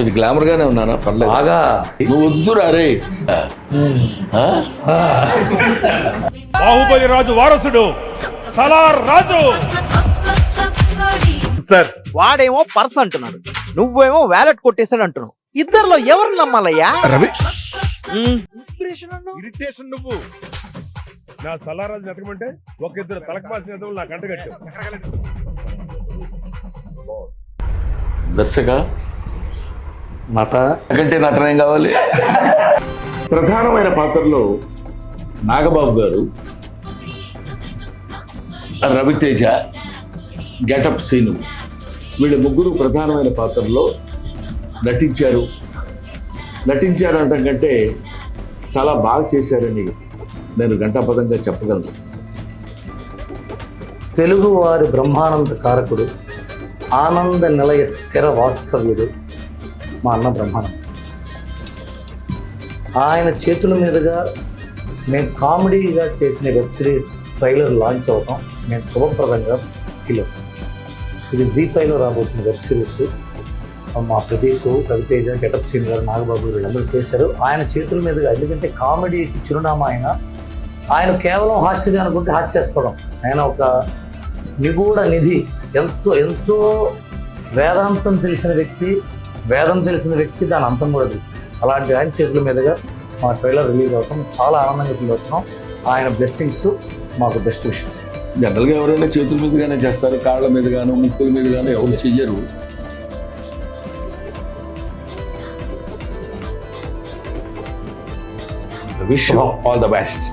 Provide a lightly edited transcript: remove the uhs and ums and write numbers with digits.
ఇది గ్లామర్ గానే ఉన్నానా? పర్లేదు. బాగా నువ్వు వద్దురా రే. బాహుబలి రాజు వారసుడు సలార్ రాజు. సార్ వాడేమో పర్స్ అంటున్నాడు, నువ్వేమో వ్యాలెట్ కొట్టేసాడు అంటున్నావు. ఇద్దరిలో ఎవరు నమ్మాలయ్యా? రవి ఇన్స్పిరేషన్ అన్నావు. ఇరిటేషన్ నువ్వు. నా సలార్ రాజు ఎతకమంటే ఒక ఇద్దరు తలకమాసిన ఎదవలు నాకు అంటగట్టు. దర్శక నట కంటే నటన ఏం కావాలి? ప్రధానమైన పాత్రలో నాగబాబు గారు, రవితేజ, గెటప్ సీను, వీళ్ళ ముగ్గురు ప్రధానమైన పాత్రలో నటించారు. అనటం కంటే చాలా బాగా చేశారని నేను ఘంటాపథంగా చెప్పగలను. తెలుగు వారి బ్రహ్మానంద కారకుడు, ఆనంద నిలయ స్థిర వాస్తవ్యుడు మా అన్న బ్రహ్మానంద. ఆయన చేతుల మీదుగా మేము కామెడీగా చేసిన వెబ్ సిరీస్ ట్రైలర్ లాంచ్ అవ్వటం నేను శుభప్రదంగా ఫీల్ అవుతాను. ఇది జీ5లో రాబోతున్న వెబ్ సిరీస్. మా ప్రదీప్, రవితేజ, గెటప్ సీన్ గారు, నాగబాబు వీళ్ళందరూ చేశారు ఆయన చేతుల మీదుగా. ఎందుకంటే కామెడీకి చిరునామా ఆయన కేవలం హాస్యంగా అనుకుంటే హాస్యాస్పదం. ఆయన ఒక నిగూఢ నిధి, ఎంతో వేదాంతం తెలిసిన వ్యక్తి, వేదం తెలిసిన వ్యక్తి, దాని అంతం కూడా తెలుసు. అలాంటి ఆయన చేతుల మీదుగా మా ట్రైలర్ రిలీజ్ అవుతాం. చాలా ఆనందంగా ఫీల్ అవుతున్నాం. ఆయన బ్లెస్సింగ్స్ మాకు బెస్ట్ విషెస్. జనరల్గా ఎవరైనా చేతుల మీదుగానే చేస్తారు, కాళ్ళ మీద గాను ముక్కుల మీద గాను ఎవరు చెయ్యరు. Wish all the best.